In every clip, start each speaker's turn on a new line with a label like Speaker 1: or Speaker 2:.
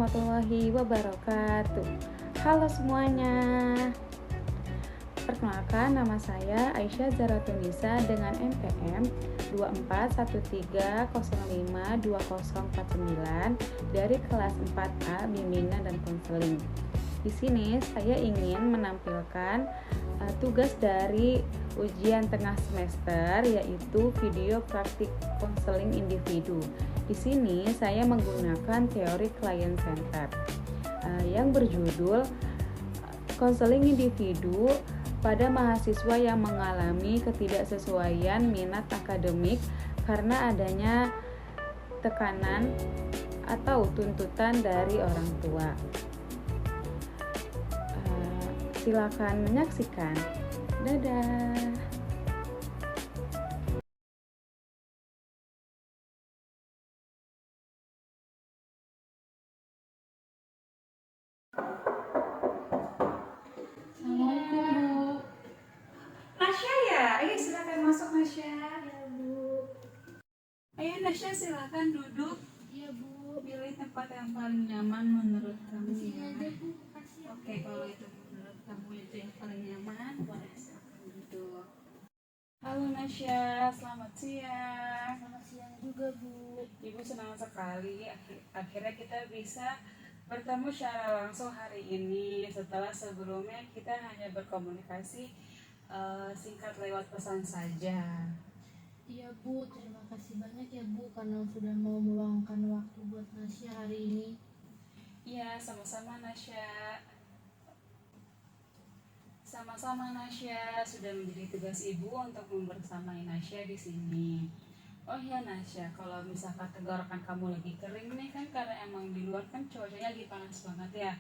Speaker 1: warahmatullahi wabarakatuh. Halo semuanya. Perkenalkan, nama saya Aisyah Zaratunisa dengan NPM 2413052049 dari kelas 4A Bimbingan dan Konseling. Di sini saya ingin menampilkan tugas dari ujian tengah semester, yaitu video praktik konseling individu. Di sini saya menggunakan teori client center yang berjudul konseling individu pada mahasiswa yang mengalami ketidaksesuaian minat akademik karena adanya tekanan atau tuntutan dari orang tua. Silakan menyaksikan. Dadah.
Speaker 2: Assalamualaikum, Bu. Nasya ya? Ayo silakan masuk, Nasya.
Speaker 3: Ya, Bu.
Speaker 2: Ayo Nasya, silakan duduk.
Speaker 3: Iya, Bu.
Speaker 2: Pilih tempat yang paling nyaman menurut kamu
Speaker 3: Sini
Speaker 2: ya.
Speaker 3: aja, Bu. Makasih ya,
Speaker 2: Oke, kalau itu menurut kamu itu yang paling nyaman, boleh silakan duduk. Halo Nasya, selamat siang.
Speaker 3: Selamat siang juga, Bu.
Speaker 2: Ibu senang sekali akhirnya kita bisa bertemu secara langsung hari ini, setelah sebelumnya kita hanya berkomunikasi singkat lewat pesan saja.
Speaker 3: Iya, Bu. Terima kasih banyak ya, Bu, karena sudah mau meluangkan waktu buat Nasya hari ini.
Speaker 2: Iya, sama-sama Nasya. Sama-sama Nasya, sudah menjadi tugas Ibu untuk membersamai Nasya di sini. Oh iya Nasya, kalau misalkan tenggorokan kamu lagi kering nih kan, karena emang di luar kan cuacanya lagi panas banget ya.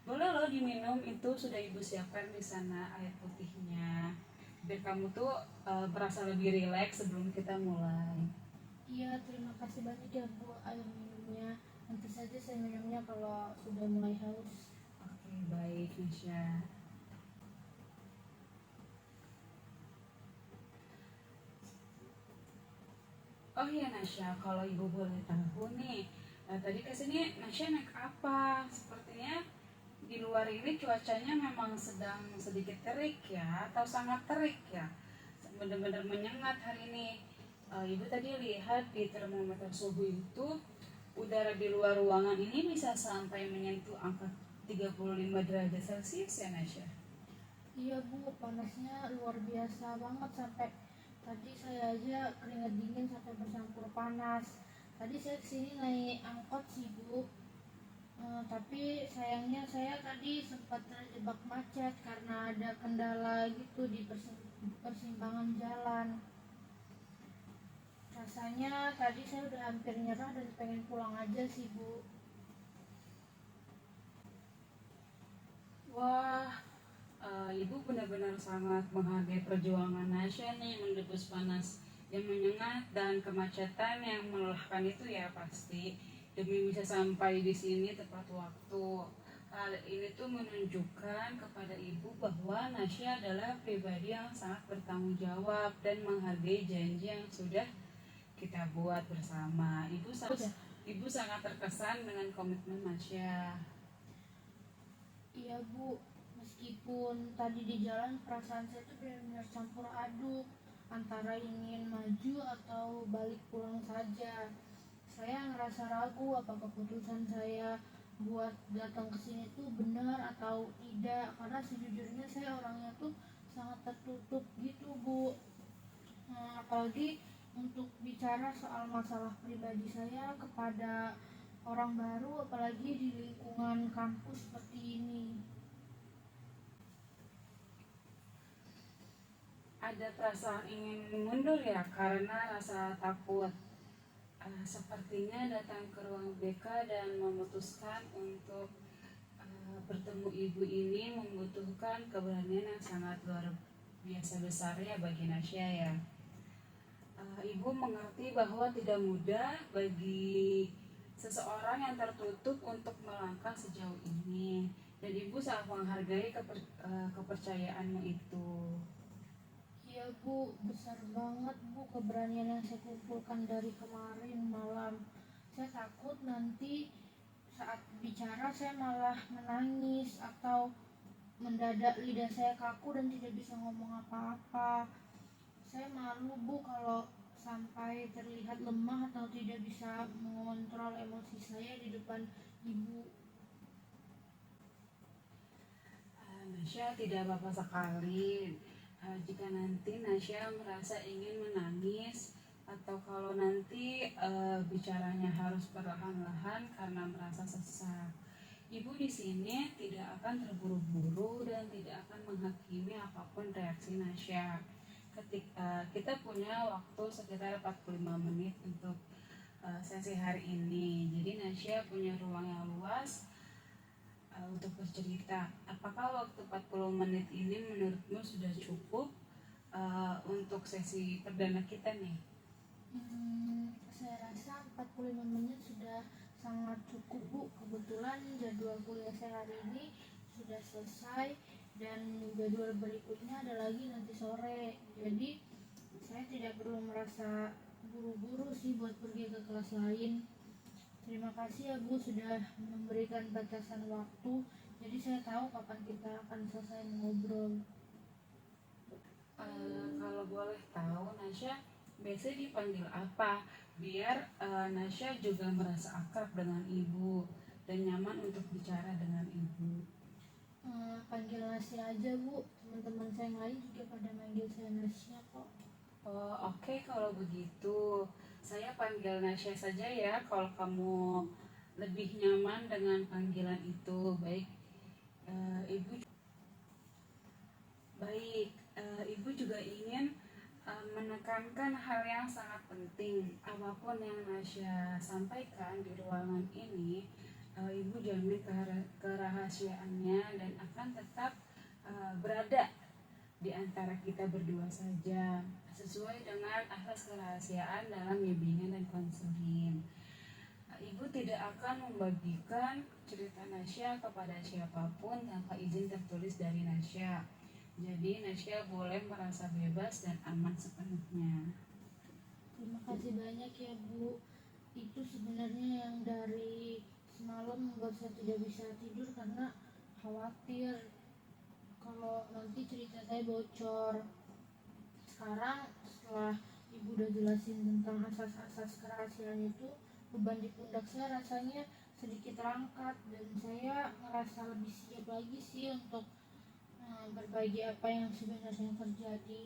Speaker 2: Boleh loh diminum, itu sudah Ibu siapkan di sana air putihnya. Biar kamu tuh berasa lebih rileks sebelum kita mulai.
Speaker 3: Iya, terima kasih banyak ya, Bu, air minumnya. Nanti saja saya minumnya kalau sudah mulai haus.
Speaker 2: Oke, baik Nasya. Oh iya Nasya, kalau Ibu boleh tahu nih, tadi kesini Nasya naik apa? Sepertinya di luar ini cuacanya memang sedang sedikit terik ya, atau sangat terik ya, benar-benar menyengat hari ini. Ibu tadi lihat di termometer suhu itu, udara di luar ruangan ini bisa sampai menyentuh angka 35 derajat Celcius ya Nasya?
Speaker 3: Iya, Bu, panasnya luar biasa banget sampai tadi saya aja keringat dingin sampai bercampur panas. Tadi saya kesini naik angkot sih, Bu. Tapi sayangnya saya tadi sempat terjebak macet karena ada kendala gitu di persimpangan jalan. Rasanya tadi saya udah hampir nyerah dan pengen pulang aja sih, Bu.
Speaker 2: Wah, Ibu benar-benar sangat menghargai perjuangan Nasya nih menembus panas yang menyengat dan kemacetan yang melelahkan itu ya pasti demi bisa sampai di sini tepat waktu. Hal ini tuh menunjukkan kepada Ibu bahwa Nasya adalah pribadi yang sangat bertanggung jawab dan menghargai janji yang sudah kita buat bersama. Ibu sangat terkesan dengan komitmen Nasya.
Speaker 3: Iya, Bu, meskipun tadi di jalan perasaan saya tuh benar-benar campur aduk antara ingin maju atau balik pulang saja. Saya ngerasa ragu apa keputusan saya buat datang ke sini tuh benar atau tidak, karena sejujurnya saya orangnya tuh sangat tertutup gitu, Bu. Apalagi untuk bicara soal masalah pribadi saya kepada orang baru, apalagi di lingkungan kampus seperti ini.
Speaker 2: Ada perasaan ingin mundur ya karena rasa takut. Sepertinya datang ke ruang BK dan memutuskan untuk bertemu ibu ini membutuhkan keberanian yang sangat luar biasa besarnya bagi Nasya ya. Ibu mengerti bahwa tidak mudah bagi seseorang yang tertutup untuk melangkah sejauh ini, dan ibu sangat menghargai kepercayaanmu itu.
Speaker 3: Iya, Bu, besar banget, Bu, keberanian yang saya kumpulkan dari kemarin malam. Saya takut nanti saat bicara saya malah menangis atau mendadak lidah saya kaku dan tidak bisa ngomong apa-apa. Saya malu Bu kalau sampai terlihat lemah atau tidak bisa mengontrol emosi saya di depan ibu.
Speaker 2: Nasya tidak apa-apa sekali. Jika nanti Nasya merasa ingin menangis atau kalau nanti bicaranya harus perlahan-lahan karena merasa sesak, ibu di sini tidak akan terburu-buru dan tidak akan menghakimi apapun reaksi Nasya. Ketika kita punya waktu sekitar 45 menit untuk sesi hari ini, jadi Nasya punya ruang yang luas untuk bercerita. Apakah waktu 40 menit ini menurutmu sudah cukup untuk sesi perdana kita nih?
Speaker 3: Saya rasa 45 menit sudah sangat cukup Bu. Kebetulan jadwal kuliah saya hari ini sudah selesai dan jadwal berikutnya ada lagi nanti sore. Jadi saya tidak perlu merasa buru-buru sih buat pergi ke kelas lain. Terima kasih ya Bu sudah memberikan batasan waktu. Jadi saya tahu kapan kita akan selesai mengobrol.
Speaker 2: Kalau boleh tahu, Nasya biasanya dipanggil apa? Biar Nasya juga merasa akrab dengan ibu dan nyaman untuk bicara dengan ibu.
Speaker 3: Panggil Nasya aja Bu. Teman-teman saya yang lain juga pada manggil saya Nasya kok.
Speaker 2: Oh, oke, kalau begitu saya panggil Nasya saja ya. Kalau kamu lebih nyaman dengan panggilan itu, baik. Ibu baik. Ibu juga ingin menekankan hal yang sangat penting. Apapun yang Nasya sampaikan di ruangan ini, ibu jamin kerahasiaannya dan akan tetap berada di antara kita berdua saja, sesuai dengan asas kerahasiaan dalam bimbingan dan konseling. Ibu tidak akan membagikan cerita Nasya kepada siapapun tanpa izin tertulis dari Nasya. Jadi Nasya boleh merasa bebas dan aman sepenuhnya.
Speaker 3: Terima kasih banyak ya Bu. Itu sebenarnya yang dari semalam membuat saya tidak bisa tidur karena khawatir kalau nanti cerita saya bocor. Sekarang setelah ibu udah jelasin tentang asas-asas kerahasiaan itu, beban di pundak saya rasanya sedikit terangkat dan saya merasa lebih siap lagi sih untuk berbagi apa yang sebenarnya terjadi.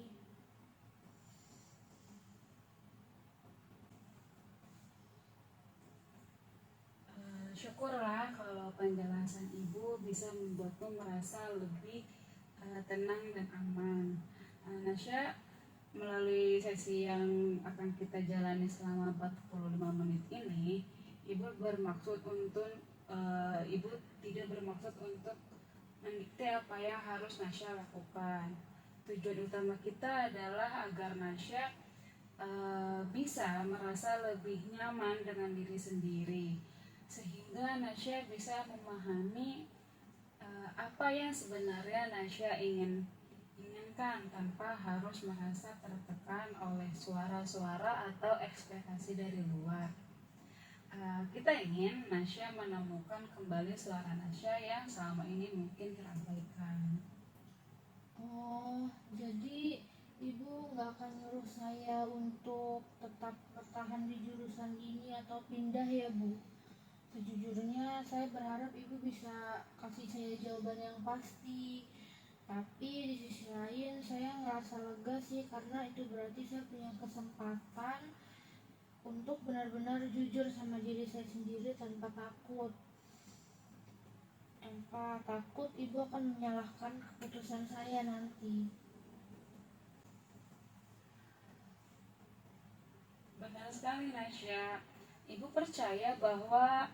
Speaker 2: Syukurlah kalau penjelasan ibu bisa membuatmu merasa lebih tenang dan aman. Nasya, melalui sesi yang akan kita jalani selama 45 menit ini, ibu tidak bermaksud untuk mendikte apa yang harus Nasya lakukan. Tujuan utama kita adalah agar Nasya bisa merasa lebih nyaman dengan diri sendiri, sehingga Nasya bisa memahami apa yang sebenarnya Nasya inginkan tanpa harus merasa tertekan oleh suara-suara atau ekspektasi dari luar. Kita ingin Nasya menemukan kembali suara Nasya yang selama ini mungkin terabaikan.
Speaker 3: Oh, jadi ibu nggak akan nyuruh saya untuk tetap bertahan di jurusan ini atau pindah ya Bu? Sejujurnya saya berharap ibu bisa kasih saya jawaban yang pasti. Tapi di sisi lain saya ngerasa lega sih karena itu berarti saya punya kesempatan untuk benar-benar jujur sama diri saya sendiri tanpa takut. Tanpa takut ibu akan menyalahkan keputusan saya nanti.
Speaker 2: Benar sekali Nasya. Ibu percaya bahwa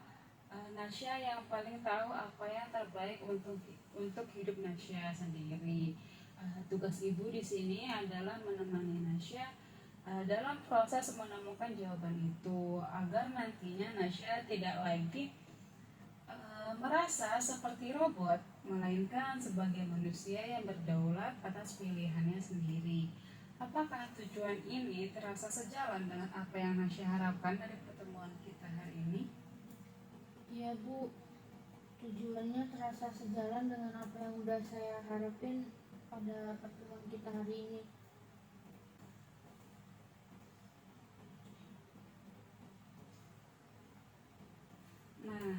Speaker 2: Nasya yang paling tahu apa yang terbaik untuk hidup Nasya sendiri. Tugas ibu di sini adalah menemani Nasya dalam proses menemukan jawaban itu, agar nantinya Nasya tidak lagi merasa seperti robot, melainkan sebagai manusia yang berdaulat atas pilihannya sendiri. Apakah tujuan ini terasa sejalan dengan apa yang Nasya harapkan dari pertemuan kita hari ini?
Speaker 3: Iya Bu, tujuannya terasa sejalan dengan apa yang udah saya harapin pada pertemuan kita hari ini.
Speaker 2: Nah,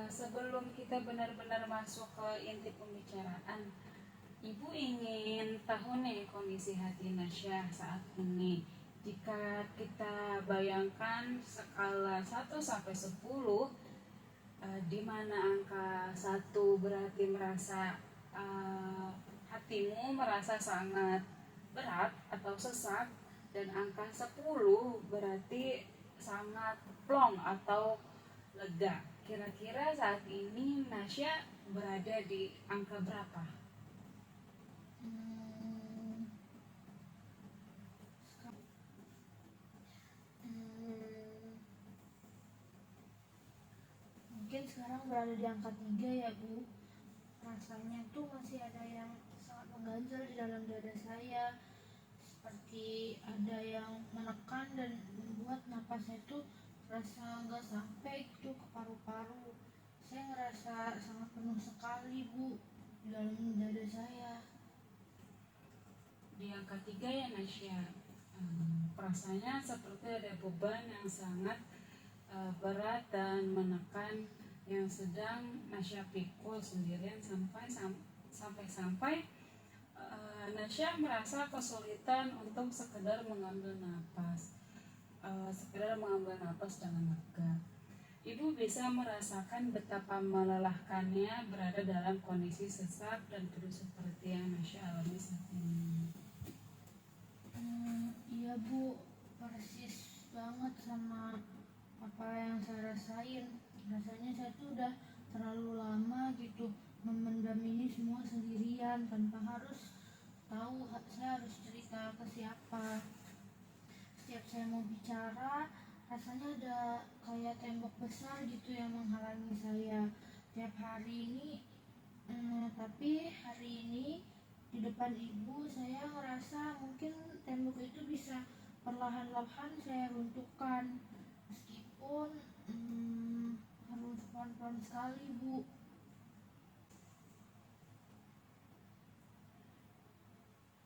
Speaker 2: sebelum kita benar-benar masuk ke inti pembicaraan, Ibu ingin tahu nih kondisi hati Nasya saat ini. Jika kita bayangkan skala 1 sampai 10, di mana angka 1 berarti merasa hatimu merasa sangat berat atau sesak, dan angka 10 berarti sangat plong atau lega. Kira-kira saat ini Nasya berada di angka berapa?
Speaker 3: Hmm, hmm, Mungkin sekarang berada di angka 3 ya Bu. Rasanya tuh masih ada yang sangat mengganjal di dalam dada saya, seperti ada yang menekan dan membuat napas saya tuh rasa nggak sampai gitu ke paru-paru. Saya ngerasa sangat penuh sekali Bu di dalam dada saya.
Speaker 2: Di angka 3 ya Nasya. Rasanya seperti ada beban yang sangat berat dan menekan yang sedang Nasya pikul sendirian sampai Nasya merasa kesulitan untuk sekedar mengambil napas dengan lega. Ibu bisa merasakan betapa melelahkannya berada dalam kondisi sesak dan perut seperti yang Nasya alami saat ini.
Speaker 3: Iya Bu, persis banget sama apa yang saya rasain. Rasanya saya tuh udah terlalu lama gitu memendam ini semua sendirian tanpa harus tahu saya harus cerita ke siapa. Setiap saya mau bicara, rasanya ada kayak tembok besar gitu yang menghalangi saya tiap hari ini. Tapi hari ini di depan ibu saya ngerasa mungkin tembok itu bisa perlahan-lahan saya runtuhkan, meskipun harus pelan-pelan sekali Bu.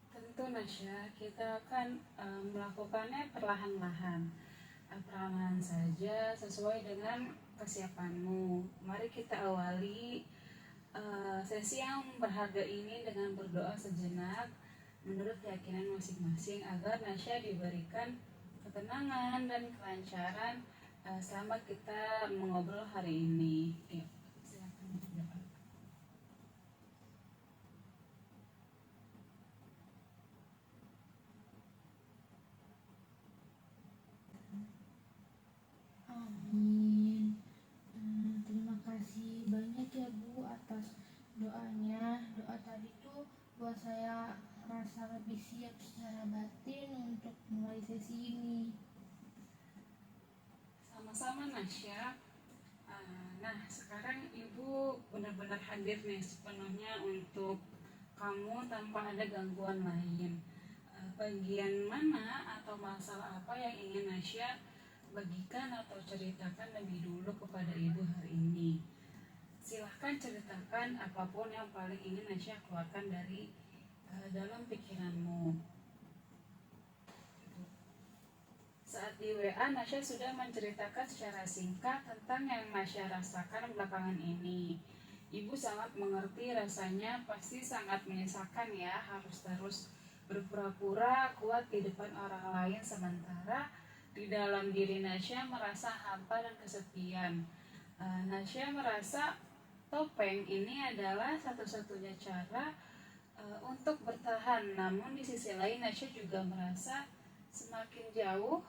Speaker 2: Tentu Nasya, kita akan melakukannya perlahan-lahan saja sesuai dengan kesiapanmu. Mari kita awali sesi yang berharga ini dengan berdoa sejenak menurut keyakinan masing-masing agar Nasya diberikan ketenangan dan kelancaran selama kita mengobrol hari ini. Yuk, silakan berdoa.
Speaker 3: Amin. Terima kasih banyak ya Bu atas doanya. Doa tadi tuh buat saya merasa lebih siap secara batin untuk mulai sesi ini.
Speaker 2: Sama-sama Nasya. Nah, sekarang Ibu benar-benar hadir nih sepenuhnya untuk kamu tanpa ada gangguan lain. Bagian mana atau masalah apa yang ingin Nasya bagikan atau ceritakan lebih dulu kepada Ibu hari ini? Silahkan ceritakan apapun yang paling ingin Nasya keluarkan dari dalam pikiranmu. Saat di WA, Nasya sudah menceritakan secara singkat tentang yang Nasya rasakan belakangan ini. Ibu sangat mengerti rasanya, pasti sangat menyesalkan ya, harus terus berpura-pura kuat di depan orang lain sementara di dalam diri Nasya merasa hampa dan kesepian. Nasya merasa topeng ini adalah satu-satunya cara untuk bertahan, namun di sisi lain Nasya juga merasa semakin jauh.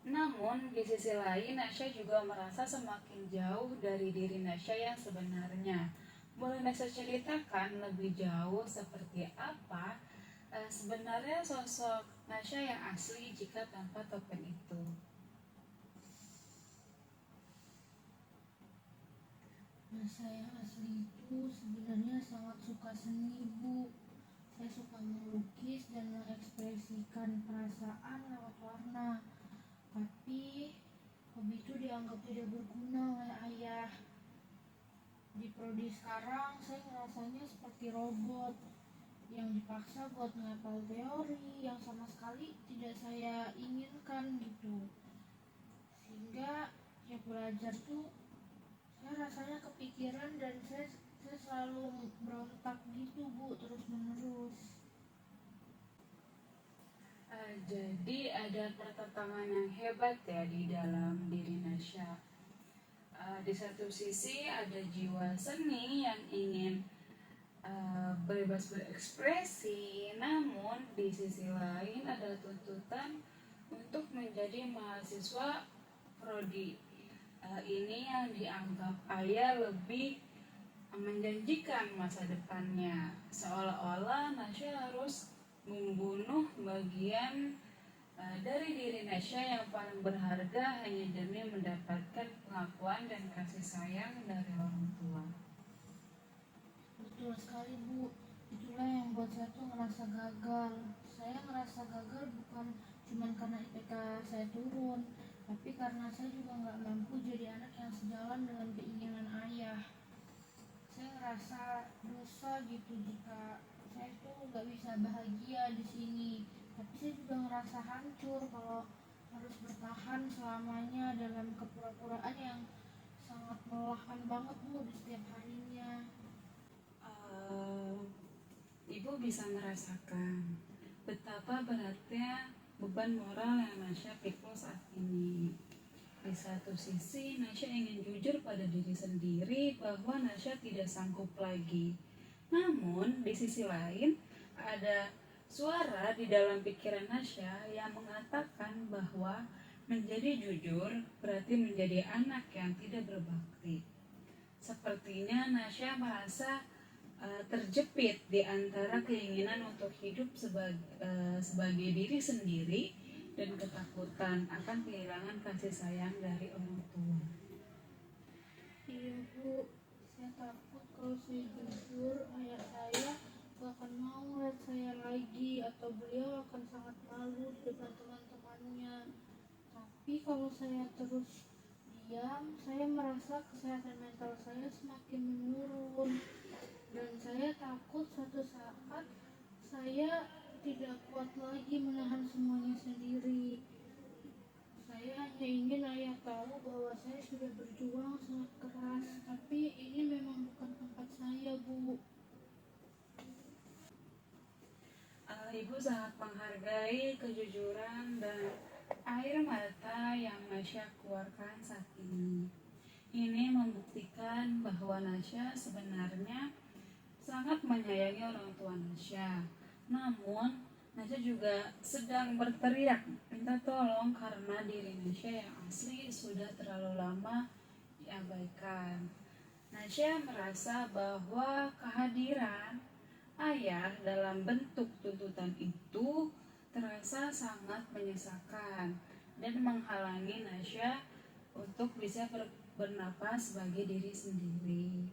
Speaker 2: Namun di sisi lain Nasya juga merasa semakin jauh dari diri Nasya yang sebenarnya. Boleh Nasya ceritakan lebih jauh seperti apa sebenarnya sosok Nasya yang asli jika tanpa topeng itu?
Speaker 3: Saya asli itu sebenarnya sangat suka seni Bu. Saya suka melukis dan mengekspresikan perasaan lewat warna. Tapi hobi itu dianggap tidak berguna oleh ayah. Di prodi sekarang saya ngerasanya seperti robot yang dipaksa buat menghafal teori yang sama sekali tidak saya inginkan gitu. Sehingga ya belajar tuh saya rasanya kepikiran dan saya selalu berontak gitu Bu, terus menerus.
Speaker 2: Jadi ada pertentangan yang hebat ya di dalam diri Nasya. Di satu sisi ada jiwa seni yang ingin bebas berekspresi, namun di sisi lain ada tuntutan untuk menjadi mahasiswa prodi ini yang dianggap ayah lebih menjanjikan masa depannya, seolah-olah Nasya harus membunuh bagian dari diri Nasya yang paling berharga hanya demi mendapatkan pengakuan dan kasih sayang dari orang tua.
Speaker 3: Betul sekali Bu, itulah yang buat saya tuh ngerasa gagal. Saya ngerasa gagal bukan cuma karena IPK saya turun, tapi karena saya juga nggak mampu jadi anak yang sejalan dengan keinginan ayah. Saya ngerasa dosa gitu jika saya tuh nggak bisa bahagia di sini. Tapi saya juga ngerasa hancur kalau harus bertahan selamanya dalam kepura-puraan yang sangat melelahkan banget Bu di setiap harinya.
Speaker 2: Ibu bisa merasakan betapa beratnya beban moral yang Nasya pikul saat ini. Di satu sisi, Nasya ingin jujur pada diri sendiri bahwa Nasya tidak sanggup lagi. Namun, di sisi lain, ada suara di dalam pikiran Nasya yang mengatakan bahwa menjadi jujur berarti menjadi anak yang tidak berbakti. Sepertinya Nasya merasa terjepit di antara keinginan untuk hidup sebagai diri sendiri dan ketakutan akan kehilangan kasih sayang dari orang tua.
Speaker 3: Iya Bu, saya takut kalau saya jujur ayah saya gak akan mau lihat saya lagi atau beliau akan sangat malu di depan teman-temannya. Tapi kalau saya terus diam, saya merasa kesehatan mental saya semakin menurun dan saya takut suatu saat saya tidak kuat lagi menahan semuanya sendiri. Saya hanya ingin ayah tahu bahwa saya sudah berjuang sangat keras, tapi ini memang bukan tempat saya, Bu.
Speaker 2: Ibu sangat menghargai kejujuran dan air mata yang Nasya keluarkan saat ini. Ini membuktikan bahwa Nasya sebenarnya sangat menyayangi orang tua Nasya. Namun, Nasya juga sedang berteriak minta tolong karena diri Nasya yang asli sudah terlalu lama diabaikan. Nasya merasa bahwa kehadiran ayah dalam bentuk tuntutan itu terasa sangat menyesakan dan menghalangi Nasya untuk bisa bernapas sebagai diri sendiri.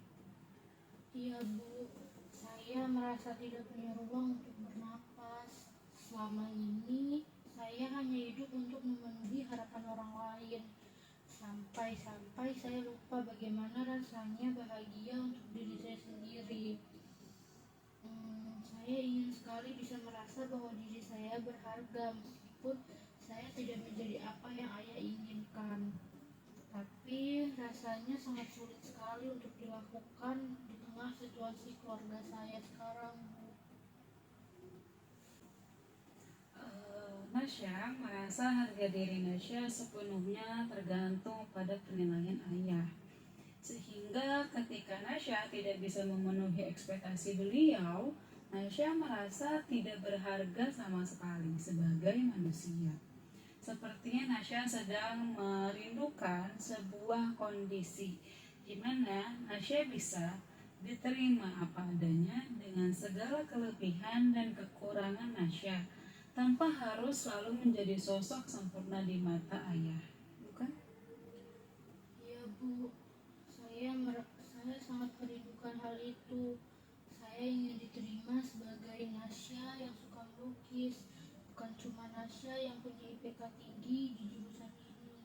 Speaker 3: Iya, Bu. Saya merasa tidak punya ruang untuk bernapas. Selama ini, saya hanya hidup untuk memenuhi harapan orang lain. Sampai-sampai saya lupa bagaimana rasanya bahagia untuk diri saya sendiri. Saya ingin sekali bisa merasa bahwa diri saya berharga meskipun saya tidak menjadi apa yang ayah inginkan. Tapi rasanya sangat sulit sekali untuk dilakukan di tengah situasi keluarga saya sekarang.
Speaker 2: Nasya merasa harga diri Nasya sepenuhnya tergantung pada penilaian ayah. Sehingga ketika Nasya tidak bisa memenuhi ekspektasi beliau, Nasya merasa tidak berharga sama sekali sebagai manusia. Sepertinya Nasya sedang merindukan sebuah kondisi di mana Nasya bisa diterima apa adanya dengan segala kelebihan dan kekurangan Nasya, tanpa harus selalu menjadi sosok sempurna di mata ayah, bukan?
Speaker 3: Iya, Bu. Saya sangat merindukan hal itu. Saya ingin diterima sebagai Nasya yang suka melukis, bukan cuma Nasya yang punya IPK tinggi di jurusan ini.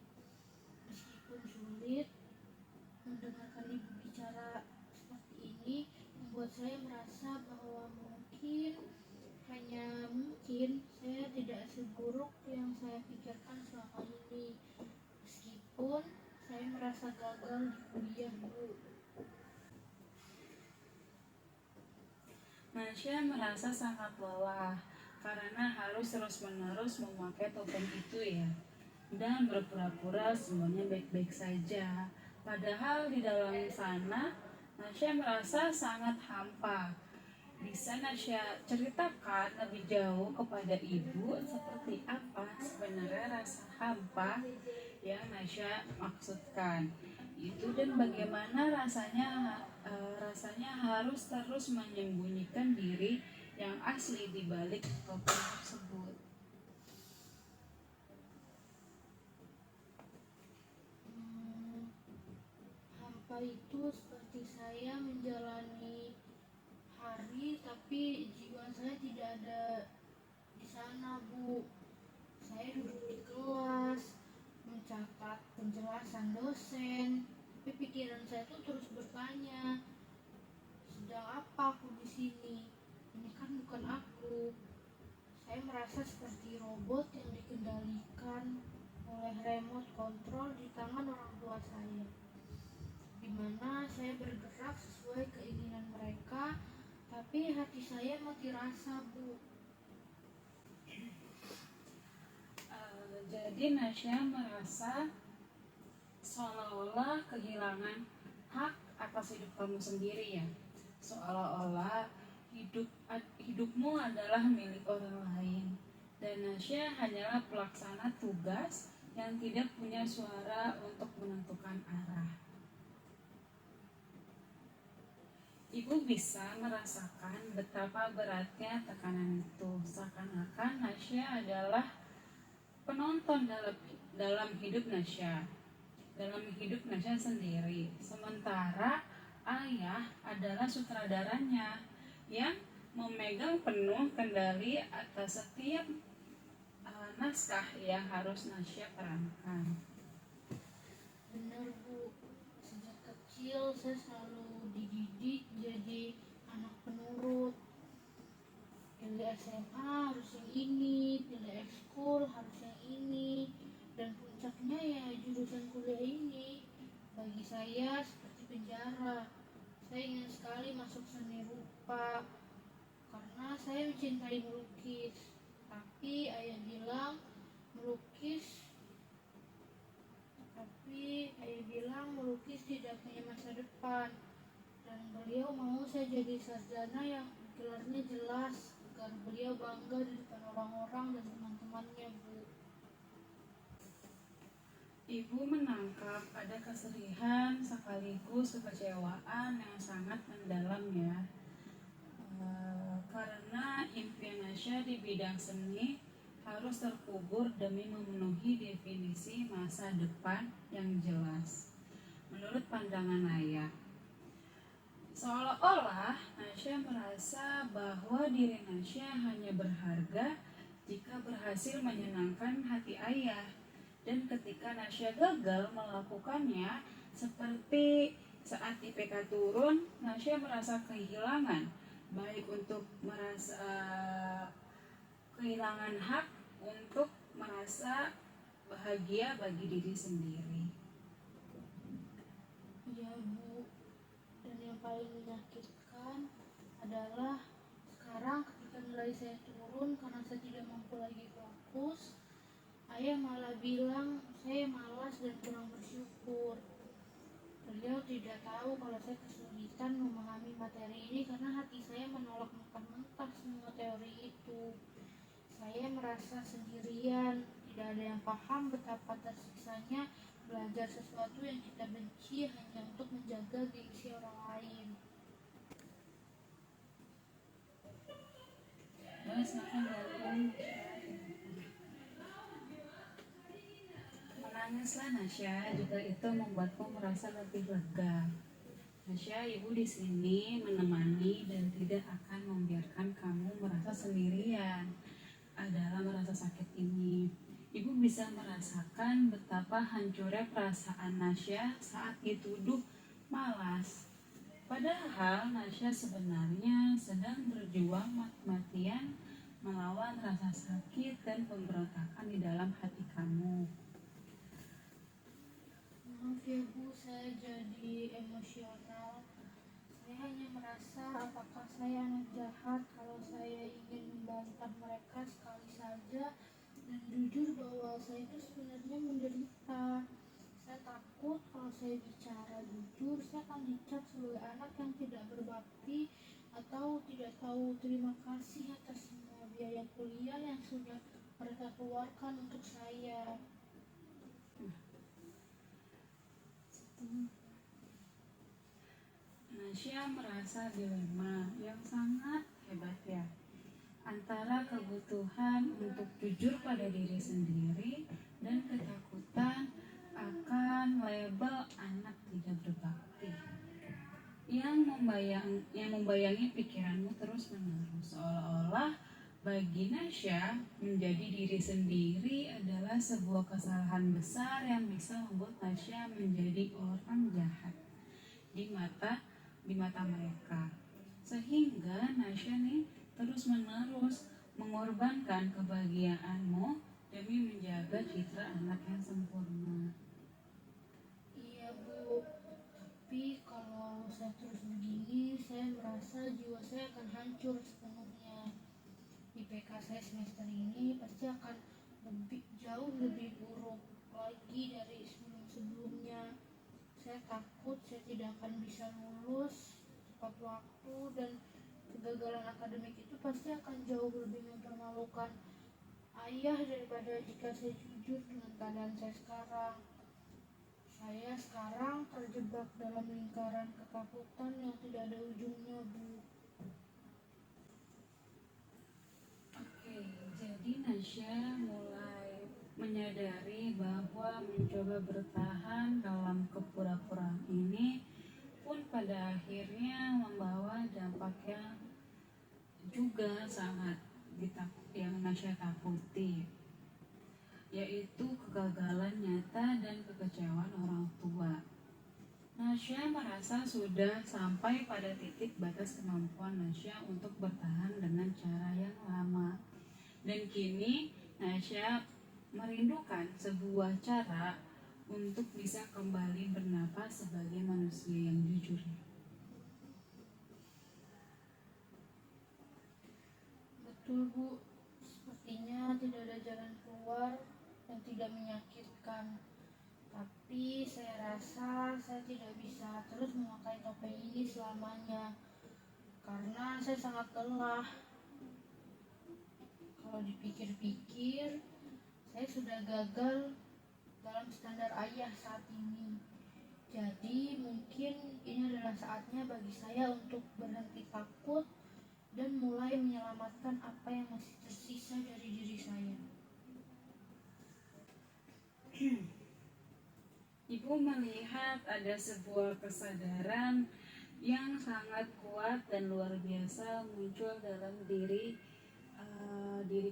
Speaker 3: saya merasa bahwa hanya mungkin saya tidak seburuk yang saya pikirkan selama ini. Meskipun saya merasa gagal di kuliah, Bu.
Speaker 2: Nasya merasa sangat lelah karena harus terus-menerus memakai topeng itu ya, dan berpura-pura semuanya baik-baik saja. Padahal di dalam sana Nasya merasa sangat hampa. Bisa Nasya ceritakan lebih jauh kepada ibu seperti apa sebenarnya rasa hampa yang Nasya maksudkan itu, dan bagaimana rasanya harus terus menyembunyikan diri yang asli di balik topeng tersebut.
Speaker 3: Hampa itu seperti saya menjalani hari tapi jiwa saya tidak ada di sana, Bu. Saya duduk di kelas mencatat penjelasan dosen, tapi pikiran saya tuh terus bertanya, sedang apa aku di sini? Ini kan bukan aku. Saya merasa seperti robot yang dikendalikan oleh remote control di tangan orang tua saya, di mana saya bergerak sesuai keinginan mereka, tapi hati saya mati rasa, Bu.
Speaker 2: Jadi Nasya merasa seolah-olah kehilangan hak atas hidup kamu sendiri ya, seolah-olah hidupmu adalah milik orang lain, dan Nasya hanyalah pelaksana tugas yang tidak punya suara untuk menentukan arah. Ibu bisa merasakan betapa beratnya tekanan itu, seakan-akan Nasya adalah penonton dalam hidup Nasya sendiri, sementara ayah adalah sutradaranya yang memegang penuh kendali atas setiap naskah yang harus Nasya perankan.
Speaker 3: Benar, Bu. Sejak kecil saya selalu dididik jadi anak penurut. Pilih SMA harus yang ini, pilih ekskul harus yang ini, dan puncaknya ya jurusan kuliah ini. Bagi saya seperti penjara. Saya ingin sekali masuk seni rupa karena saya mencintai melukis. Tapi ayah bilang melukis tidak punya masa depan, dan beliau mau saya jadi sarjana yang gelarnya jelas agar beliau bangga di depan orang-orang dan teman-temannya, Bu.
Speaker 2: Ibu menangkap ada kesedihan sekaligus kekecewaan yang sangat mendalam ya, karena impian Nasya di bidang seni harus terkubur demi memenuhi definisi masa depan yang jelas menurut pandangan ayah. Seolah-olah Nasya merasa bahwa diri Nasya hanya berharga jika berhasil menyenangkan hati ayah, dan ketika Nasya gagal melakukannya, seperti saat IPK turun, Nasya merasa kehilangan, baik untuk merasa kehilangan hak untuk merasa bahagia bagi diri sendiri.
Speaker 3: Ya, Bu. Dan yang paling menyakitkan adalah sekarang ketika nilai saya turun karena saya tidak mampu lagi fokus, ayah malah bilang saya malas dan kurang bersyukur. Beliau tidak tahu kalau saya kesulitan memahami materi ini karena hati saya menolak mentah-mentah semua teori itu. Saya merasa sendirian, tidak ada yang paham betapa tersiksanya belajar sesuatu yang kita benci hanya untuk menjaga gengsi orang lain.
Speaker 2: Menangislah Nasya jika itu membuatmu merasa lebih lega. Nasya, ibu di sini menemani dan tidak akan membiarkan kamu merasa sendirian dalam merasa sakit ini. Ibu bisa merasakan betapa hancurnya perasaan Nasya saat dituduh malas. Padahal Nasya sebenarnya sedang berjuang mati-matian melawan rasa sakit dan pemberontakan di dalam hati kamu.
Speaker 3: Maaf ya Bu, saya jadi emosional. Saya hanya merasa apakah saya anak jahat kalau saya ingin membantah mereka sekali saja dan jujur bahwa saya itu sebenarnya menderita. Saya takut kalau saya bicara jujur, saya akan dicap sebagai anak yang tidak berbakti atau tidak tahu terima kasih atas semua biaya kuliah yang sudah mereka keluarkan untuk saya.
Speaker 2: Nasya merasa dilema yang sangat hebat ya, antara kebutuhan untuk jujur pada diri sendiri dan ketakutan akan label anak tidak berbakti yang membayangi pikiranmu terus menerus, seolah-olah bagi Nasya menjadi diri sendiri adalah sebuah kesalahan besar yang bisa membuat Nasya menjadi orang jahat di mata mereka, sehingga Nasya nih terus menerus mengorbankan kebahagiaanmu demi menjaga citra anak yang sempurna.
Speaker 3: Iya Bu, tapi kalau saya terus begini, saya merasa jiwa saya akan hancur sepenuhnya. IPK saya semester ini pasti akan jauh lebih buruk lagi dari sebelum-sebelumnya. Saya takut saya tidak akan bisa lulus tepat waktu dan kegagalan akademik itu pasti akan jauh lebih mempermalukan ayah daripada jika saya jujur dengan keadaan saya sekarang. Saya sekarang terjebak dalam lingkaran ketakutan yang tidak ada ujungnya, Bu.
Speaker 2: Oke, jadi Nasya mulai menyadari bahwa mencoba bertahan dalam kepura-puraan ini pun pada akhirnya membawa dampak yang juga sangat yang Nasya takuti, yaitu kegagalan nyata dan kekecewaan orang tua. Nasya merasa sudah sampai pada titik batas kemampuan Nasya untuk bertahan dengan cara yang lama. Dan kini Nasya merindukan sebuah cara untuk bisa kembali bernapas sebagai manusia yang jujur.
Speaker 3: Betul Bu, sepertinya tidak ada jalan keluar yang tidak menyakitkan. Tapi saya rasa saya tidak bisa terus memakai topeng ini selamanya karena saya sangat lelah. Kalau dipikir-pikir, saya sudah gagal dalam standar ayah saat ini. Jadi mungkin ini adalah saatnya bagi saya untuk berhenti takut dan mulai menyelamatkan apa yang masih tersisa dari diri saya.
Speaker 2: Ibu melihat ada sebuah kesadaran yang sangat kuat dan luar biasa muncul dalam diri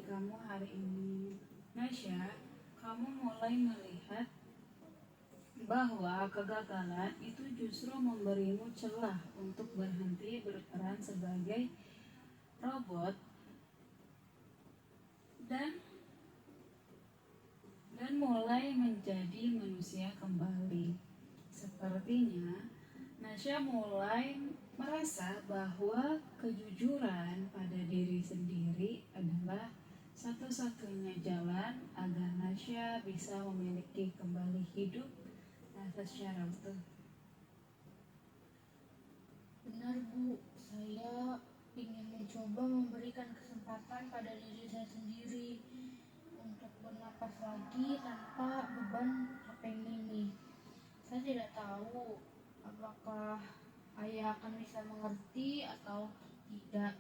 Speaker 2: kamu hari ini. Nasya, kamu mulai melihat bahwa kegagalan itu justru memberimu celah untuk berhenti berperan sebagai robot dan mulai menjadi manusia kembali. Sepertinya Nasya mulai merasa bahwa kejujuran pada diri sendiri adalah satu-satunya jalan agar Nasya bisa memiliki kembali hidup secara utuh.
Speaker 3: Benar Bu, saya ingin mencoba memberikan kesempatan pada diri saya sendiri untuk bernapas lagi tanpa beban topeng ini. Saya tidak tahu apakah ayah akan bisa mengerti atau tidak,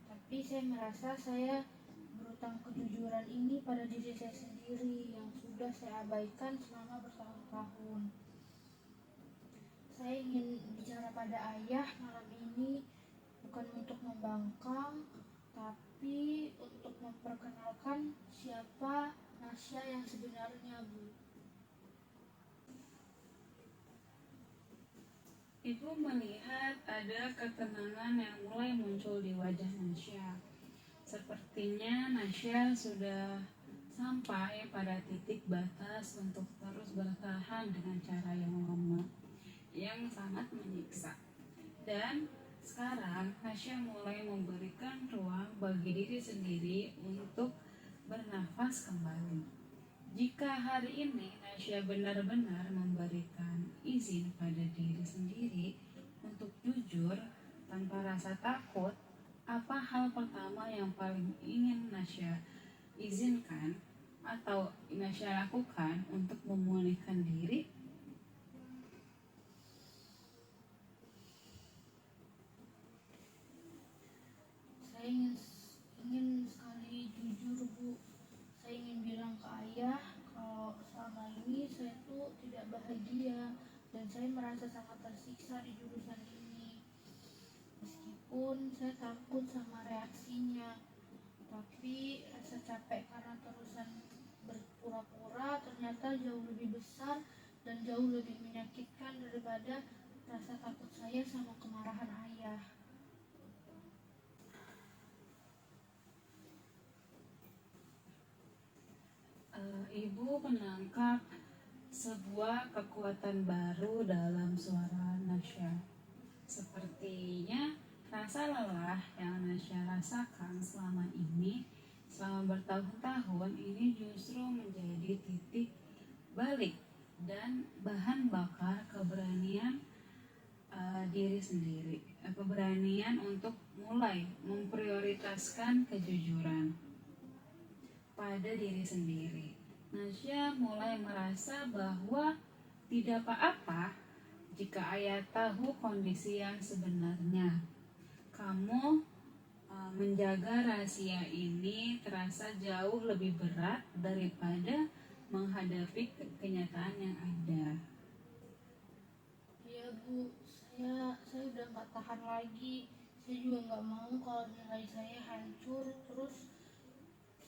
Speaker 3: tapi saya merasa saya berutang kejujuran ini pada diri saya sendiri yang sudah saya abaikan selama bertahun-tahun. Saya ingin bicara pada ayah malam ini bukan untuk membangkang, tapi untuk memperkenalkan siapa Nasya yang sebenarnya, Bu.
Speaker 2: Ibu melihat ada ketenangan yang mulai muncul di wajah Nasya. Sepertinya Nasya sudah sampai pada titik batas untuk terus bertahan dengan cara yang lama, yang sangat menyiksa. Dan sekarang Nasya mulai memberikan ruang bagi diri sendiri untuk bernafas kembali. Jika hari ini Nasya benar-benar memberikan izin pada diri sendiri untuk jujur tanpa rasa takut, apa hal pertama yang paling ingin Nasya izinkan atau Nasya lakukan untuk memulihkan diri?
Speaker 3: Saya ingin sekali jujur, Bu. Saya ingin bilang ke ayah kalau selama ini saya tuh tidak bahagia dan saya merasa sangat tersiksa di jurusan ini. Meskipun saya takut sama reaksinya, tapi rasa capek karena terusan berpura-pura ternyata jauh lebih besar dan jauh lebih menyakitkan daripada rasa takut saya sama kemarahan ayah.
Speaker 2: Ibu menangkap sebuah kekuatan baru dalam suara Nasya. Sepertinya rasa lelah yang Nasya rasakan selama bertahun-tahun ini justru menjadi titik balik dan bahan bakar keberanian diri sendiri, keberanian untuk mulai memprioritaskan kejujuran pada diri sendiri. Nasya mulai merasa bahwa tidak apa-apa jika ayah tahu kondisi yang sebenarnya. Kamu menjaga rahasia ini terasa jauh lebih berat daripada menghadapi kenyataan yang ada.
Speaker 3: Iya, Bu, saya udah nggak tahan lagi. Saya juga nggak mau kalau nilai saya hancur terus,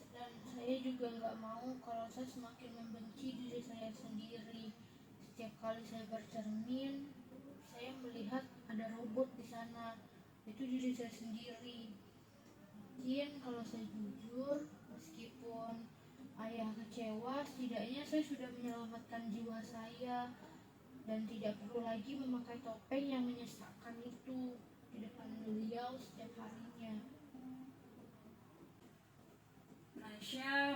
Speaker 3: dan saya juga nggak mau kalau saya semakin membenci diri saya sendiri. Setiap kali saya bercermin, saya melihat ada robot di sana. Itu diri saya sendiri. Mungkin kalau saya jujur, meskipun ayah kecewa, setidaknya saya sudah menyelamatkan jiwa saya dan tidak perlu lagi memakai topeng yang menyesakkan itu di depan beliau setiap harinya.
Speaker 2: Nasya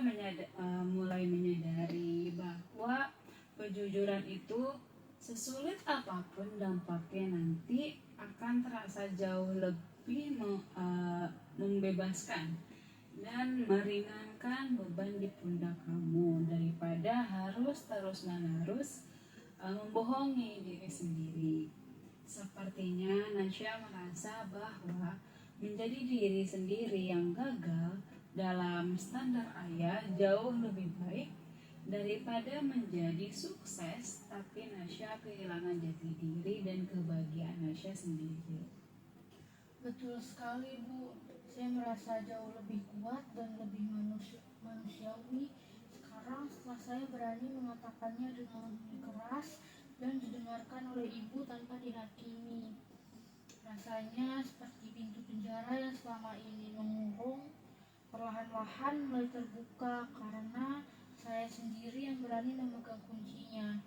Speaker 2: mulai menyadari bahwa kejujuran itu sesulit apapun dampaknya nanti akan terasa jauh lebih membebaskan dan meringankan beban di pundak kamu daripada harus terus-menerus membohongi diri sendiri. Sepertinya Nasya merasa bahwa menjadi diri sendiri yang gagal dalam standar ayah jauh lebih baik daripada menjadi sukses tapi Nasya kehilangan jati diri dan kebahagiaan Nasya sendiri.
Speaker 3: Betul sekali, Bu. Saya merasa jauh lebih kuat dan lebih manusiawi sekarang setelah saya berani mengatakannya dengan keras dan didengarkan oleh ibu tanpa dihakimi. Rasanya seperti pintu penjara yang selama ini mengurung perlahan-lahan mulai terbuka karena saya sendiri yang berani memegang kuncinya.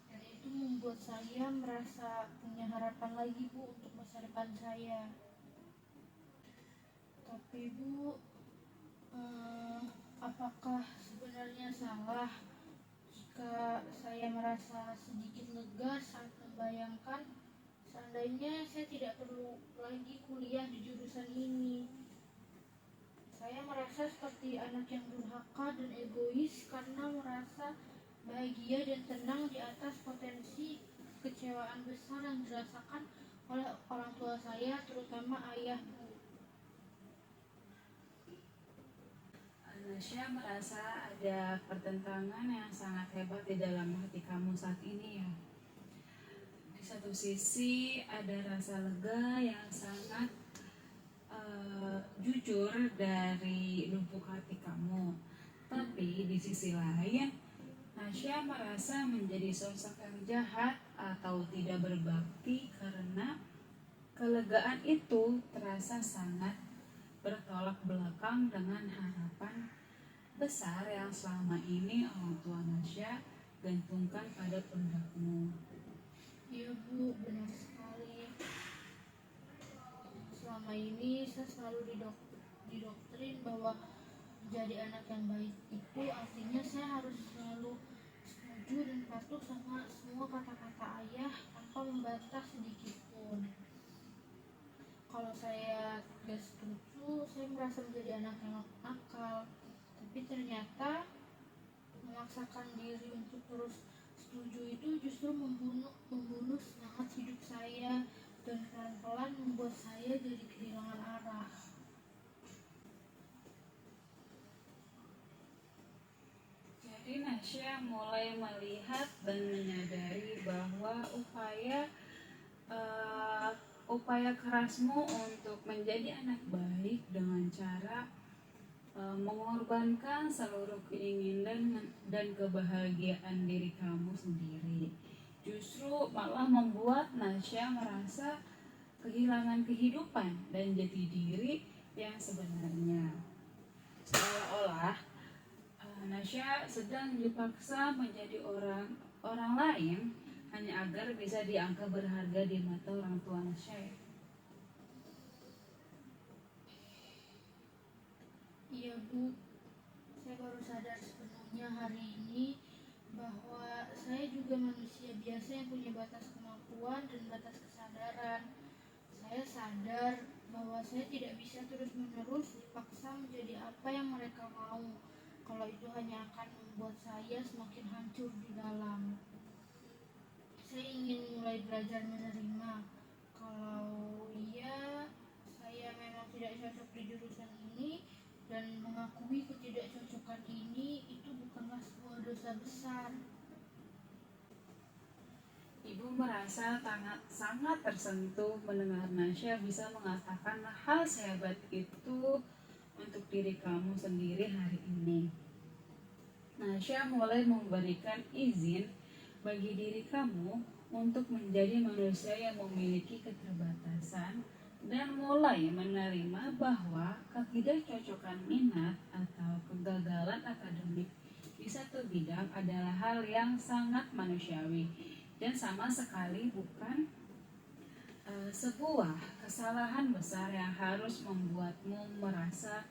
Speaker 3: Dan itu membuat saya merasa punya harapan lagi, Bu, untuk masa depan saya. Tapi Bu, apakah sebenarnya salah jika saya merasa sedikit lega saat membayangkan seandainya saya tidak perlu lagi kuliah di jurusan ini? Saya merasa seperti anak yang durhaka dan egois karena merasa bahagia dan tenang di atas potensi kekecewaan besar yang dirasakan oleh orang tua saya, terutama ayah.
Speaker 2: Nasya merasa ada pertentangan yang sangat hebat di dalam hati kamu saat ini ya. Di satu sisi ada rasa lega yang sangat jujur dari lubuk hati kamu. Tapi di sisi lain, Nasya merasa menjadi sosok yang jahat atau tidak berbakti, karena kelegaan itu terasa sangat bertolak belakang dengan harapan besar yang selama ini orang tua Nasya gantungkan pada pundakmu.
Speaker 3: Iya Bu, benar sekali. Selama ini saya selalu didoktrin bahwa jadi anak yang baik itu artinya saya harus selalu setuju dan patuh sama semua kata-kata ayah tanpa membatas sedikit pun. Kalau saya gak setuju, saya merasa menjadi anak yang nakal. Tapi ternyata memaksakan diri untuk terus setuju itu justru membunuh semangat hidup saya dan pelan-pelan membuat saya jadi kehilangan arah.
Speaker 2: Jadi Nasya mulai melihat dan menyadari bahwa upaya kerasmu untuk menjadi anak baik dengan cara mengorbankan seluruh keinginan dan kebahagiaan diri kamu sendiri justru malah membuat Nasya merasa kehilangan kehidupan dan jati diri yang sebenarnya. Seolah-olah Nasya sedang dipaksa menjadi orang lain hanya agar bisa dianggap berharga di mata orang tua Nasya.
Speaker 3: Iya Bu, saya baru sadar sepenuhnya hari ini bahwa saya juga manusia biasa yang punya batas kemampuan dan batas kesadaran. Saya sadar bahwa saya tidak bisa terus-menerus dipaksa menjadi apa yang mereka mau, kalau itu hanya akan membuat saya semakin hancur di dalam. Saya ingin mulai belajar menerima kalau iya saya memang tidak cocok di jurusan ini, dan mengakui ketidakcocokan ini itu bukanlah sebuah dosa besar.
Speaker 2: Ibu merasa sangat tersentuh mendengar Nasya bisa mengatakan hal sehebat itu untuk diri kamu sendiri hari ini. Nasya mulai memberikan izin bagi diri kamu untuk menjadi manusia yang memiliki keterbatasan dan mulai menerima bahwa ketidakcocokan minat atau kegagalan akademik di satu bidang adalah hal yang sangat manusiawi dan sama sekali bukan sebuah kesalahan besar yang harus membuatmu merasa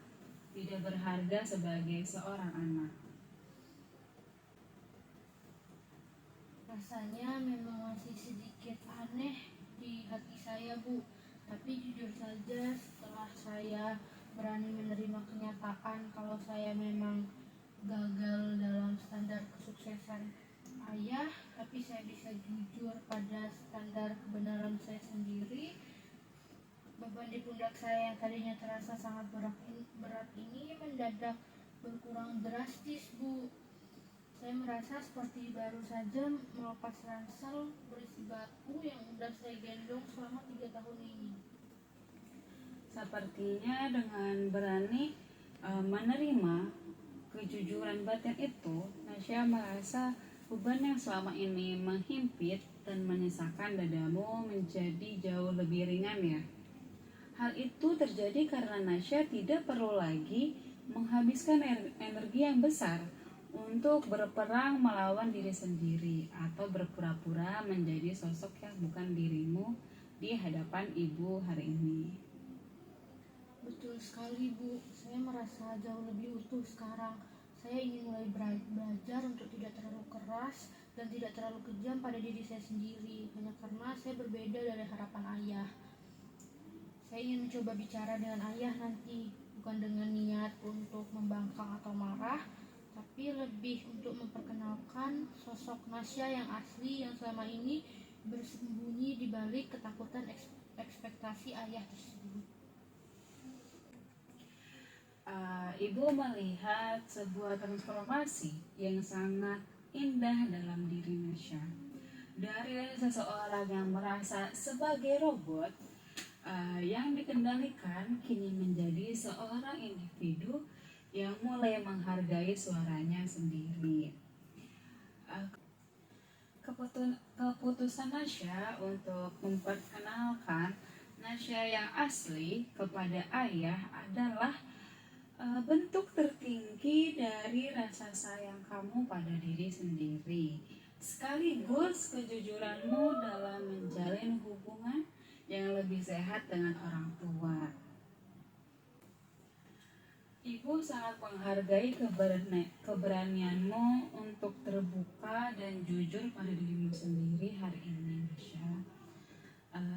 Speaker 2: tidak berharga sebagai seorang anak.
Speaker 3: Rasanya memang masih sedikit aneh di hati saya Bu, tapi jujur saja setelah saya berani menerima kenyataan kalau saya memang gagal dalam standar kesuksesan ayah, tapi saya bisa jujur pada standar kebenaran saya sendiri, beban di pundak saya yang tadinya terasa sangat berat ini mendadak berkurang drastis Bu. Saya merasa seperti baru saja melepas ransel berisi batu yang sudah saya gendong selama 3 tahun ini.
Speaker 2: Sepertinya dengan berani menerima kejujuran batin itu, Nasya merasa beban yang selama ini menghimpit dan menyisakan dadamu menjadi jauh lebih ringan ya. Hal itu terjadi karena Nasya tidak perlu lagi menghabiskan energi yang besar untuk berperang melawan diri sendiri atau berpura-pura menjadi sosok yang bukan dirimu di hadapan ibu hari ini.
Speaker 3: Betul sekali Bu, saya merasa jauh lebih utuh sekarang. Saya ingin mulai belajar untuk tidak terlalu keras dan tidak terlalu kejam pada diri saya sendiri, hanya karena saya berbeda dari harapan ayah. Saya ingin mencoba bicara dengan ayah nanti, bukan dengan niat untuk membangkang atau marah, tapi lebih untuk memperkenalkan sosok Nasya yang asli yang selama ini bersembunyi di balik ketakutan ekspektasi ayah tersebut.
Speaker 2: Ibu melihat sebuah transformasi yang sangat indah dalam diri Nasya. Dari seseorang yang merasa sebagai robot yang dikendalikan kini menjadi seorang individu yang mulai menghargai suaranya sendiri. Keputusan Nasya untuk memperkenalkan Nasya yang asli kepada ayah adalah bentuk tertinggi dari rasa sayang kamu pada diri sendiri, sekaligus kejujuranmu dalam menjalin hubungan yang lebih sehat dengan orang tua. Ibu sangat menghargai keberanianmu untuk terbuka dan jujur pada dirimu sendiri hari ini, Nasya.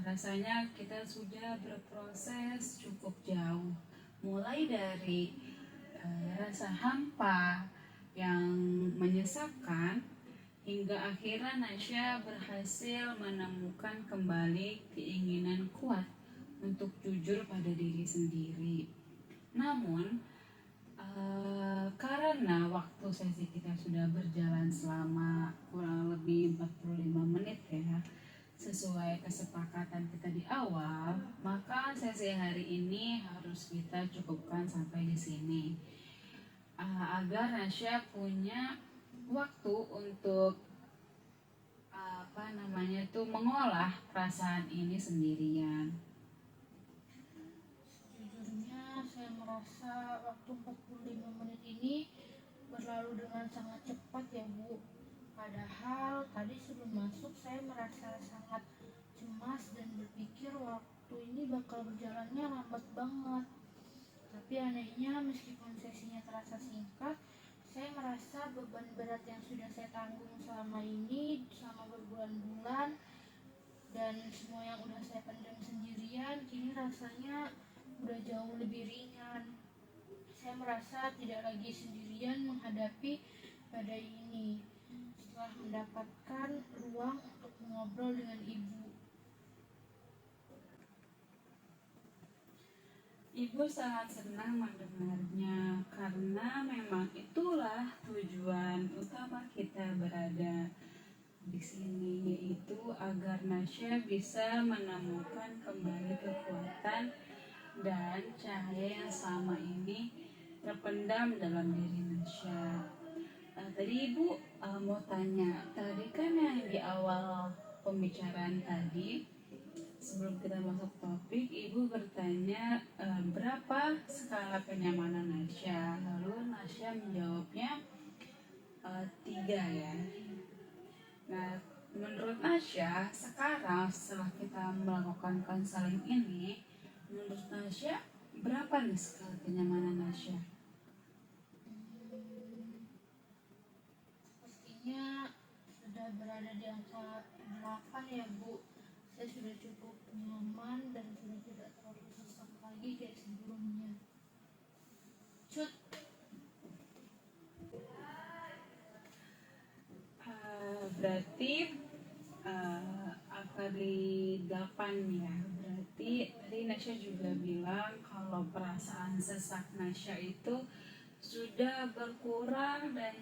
Speaker 2: Rasanya kita sudah berproses cukup jauh, mulai dari rasa hampa yang menyesakkan hingga akhirnya Nasya berhasil menemukan kembali keinginan kuat untuk jujur pada diri sendiri. Namun karena waktu sesi kita sudah berjalan selama kurang lebih 45 menit ya, sesuai kesepakatan kita di awal, maka sesi hari ini harus kita cukupkan sampai di sini. Agar Nasya punya waktu untuk mengolah perasaan ini sendirian.
Speaker 3: Sejujurnya saya merasa waktu 45 menit ini berlalu dengan sangat cepat ya Bu. Padahal tadi sebelum masuk saya merasa sangat cemas dan berpikir waktu ini bakal berjalannya lambat banget. Tapi anehnya meskipun sesinya terasa singkat, saya merasa beban berat yang sudah saya tanggung selama ini, selama berbulan-bulan, dan semua yang udah saya pendam sendirian, kini rasanya udah jauh lebih ringan. Saya merasa tidak lagi sendirian menghadapi badai ini setelah mendapatkan ruang untuk mengobrol dengan Ibu.
Speaker 2: Ibu sangat senang mendengarnya karena memang itulah tujuan utama kita berada di sini, yaitu agar Nasya bisa menemukan kembali kekuatan dan cahaya yang selama ini terpendam dalam diri Nasya. Tadi Ibu mau tanya, tadi kan yang di awal pembicaraan tadi, sebelum kita masuk topik, Ibu bertanya berapa skala kenyamanan Nasya. Lalu Nasya menjawabnya 3 ya. Nah, menurut Nasya, sekarang setelah kita melakukan konseling ini, menurut Nasya berapa nih skala kenyamanan Nasya?
Speaker 3: Sepertinya sudah berada di angka 8 ya Bu. Saya sudah cukup nyaman dan sudah tidak terlalu sesak lagi kayak sebelumnya. Cut.
Speaker 2: Berarti angka di 8 ya. Berarti tadi Nasya juga bilang kalau perasaan sesak Nasya itu sudah berkurang, dan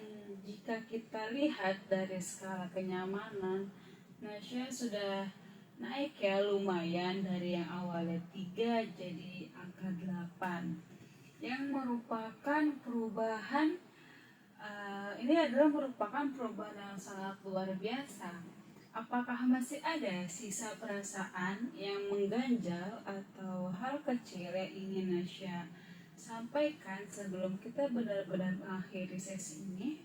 Speaker 2: jika kita lihat dari skala kenyamanan, Nasya sudah naik ya lumayan dari yang awalnya 3 jadi angka 8, yang merupakan perubahan. Ini adalah merupakan perubahan yang sangat luar biasa. Apakah masih ada sisa perasaan yang mengganjal atau hal kecil yang ingin Nasya sampaikan sebelum kita benar-benar mengakhiri sesi ini?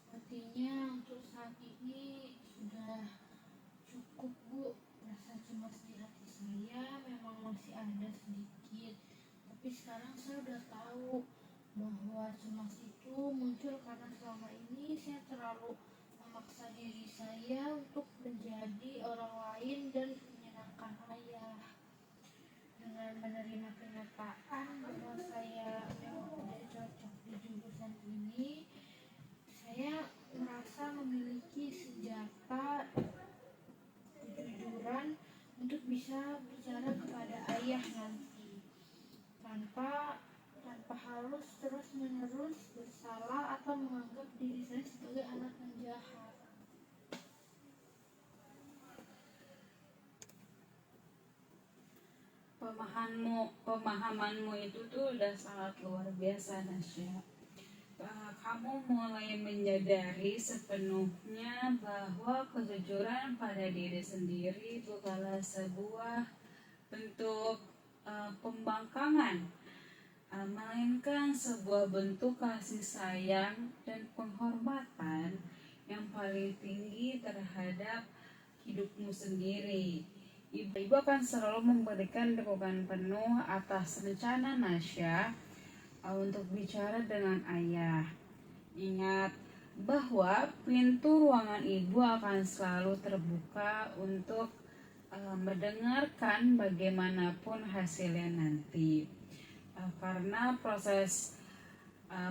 Speaker 3: Sepertinya untuk saat ini sudah cukup Bu. Rasa cemas di hati saya memang masih ada sedikit, tapi sekarang saya udah tahu bahwa cemas itu muncul karena selama ini saya terlalu memaksa diri saya untuk menjadi orang lain dan menyenangkan ayah. Dengan menerima kenyataan bahwa saya memang tidak cocok di jurusan ini, saya merasa memiliki senjata kejujuran untuk bisa bicara kepada ayah nanti tanpa harus terus-menerus bersalah atau menganggap diri saya sebagai anak yang jahat.
Speaker 2: Pemahamanmu itu tuh udah sangat luar biasa, Nasya. kamu mulai menyadari sepenuhnya bahwa kejujuran pada diri sendiri bukanlah sebuah bentuk pembangkangan, melainkan sebuah bentuk kasih sayang dan penghormatan yang paling tinggi terhadap hidupmu sendiri. Ibu akan selalu memberikan dukungan penuh atas rencana Nasya untuk bicara dengan ayah. Ingat bahwa pintu ruangan ibu akan selalu terbuka untuk mendengarkan bagaimanapun hasilnya nanti. Karena proses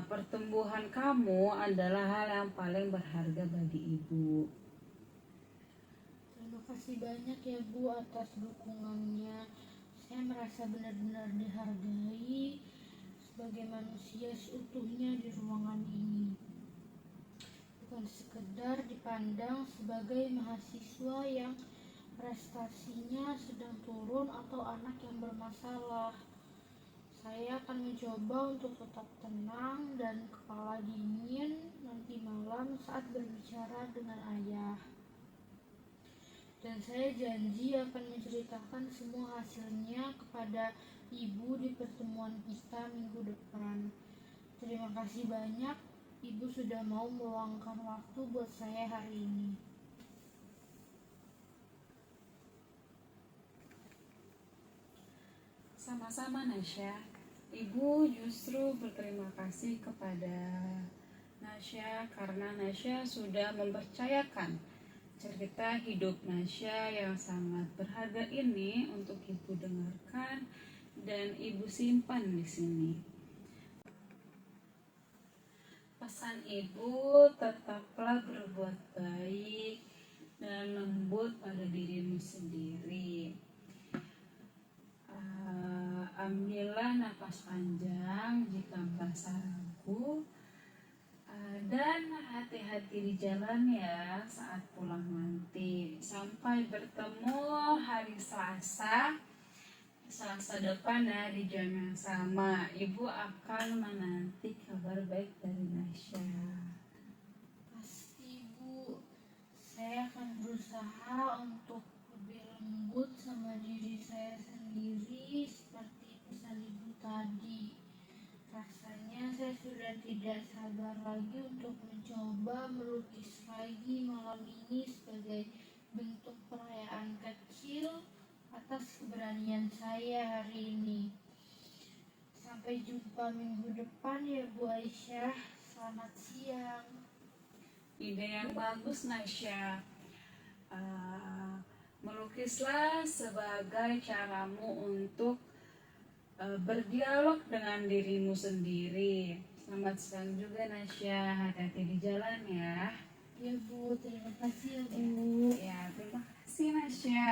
Speaker 2: pertumbuhan kamu adalah hal yang paling berharga bagi ibu.
Speaker 3: Terima kasih banyak ya Bu atas dukungannya. Saya merasa benar-benar dihargai sebagai manusia seutuhnya di ruangan ini. Bukan sekedar dipandang sebagai mahasiswa yang prestasinya sedang turun atau anak yang bermasalah. Saya akan mencoba untuk tetap tenang dan kepala dingin nanti malam saat berbicara dengan ayah. Dan saya janji akan menceritakan semua hasilnya kepada ibu di pertemuan kita minggu depan. Terima kasih banyak, ibu sudah mau meluangkan waktu buat saya hari ini.
Speaker 2: Sama-sama Nasya. Ibu justru berterima kasih kepada Nasya karena Nasya sudah mempercayakan cerita hidup Nasya yang sangat berharga ini untuk ibu dengarkan dan ibu simpan di sini. Pesan ibu, tetaplah berbuat baik dan lembut pada dirimu sendiri. Ambillah napas panjang jika merasa ragu, dan hati-hati di jalan ya saat pulang nanti. Sampai bertemu hari Selasa depan ya di jam yang sama. Ibu akan menanti kabar baik dari Nasya.
Speaker 3: Pasti Bu, saya akan berusaha untuk lebih lembut sama diri saya sendiri seperti pesan ibu tadi. Rasanya saya sudah tidak sabar lagi untuk mencoba melukis lagi malam ini sebagai bentuk perayaan kecil atas keberanian saya hari ini. Sampai jumpa minggu depan ya Bu Aisyah. Selamat siang.
Speaker 2: Ide yang bagus Nasya. Melukislah sebagai caramu untuk berdialog dengan dirimu sendiri. Selamat siang juga Nasya, hati-hati di jalan ya.
Speaker 3: Ya Bu, terima kasih ya Bu.
Speaker 2: Ya, terima kasih Nasya.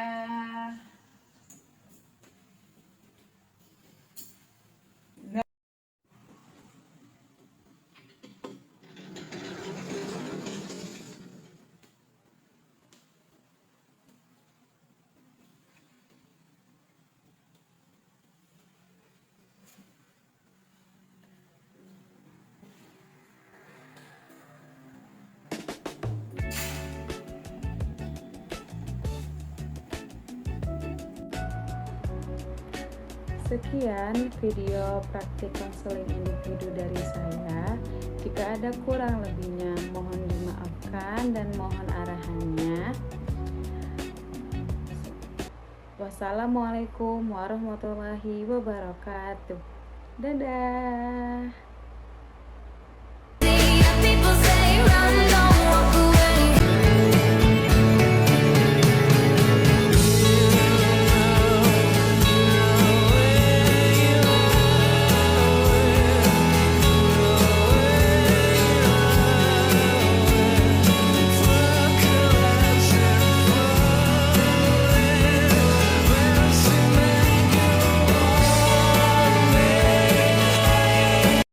Speaker 1: Sekian video praktik konseling individu dari saya. Jika ada kurang lebihnya mohon dimaafkan dan mohon arahannya. Wassalamualaikum warahmatullahi wabarakatuh. Dadah.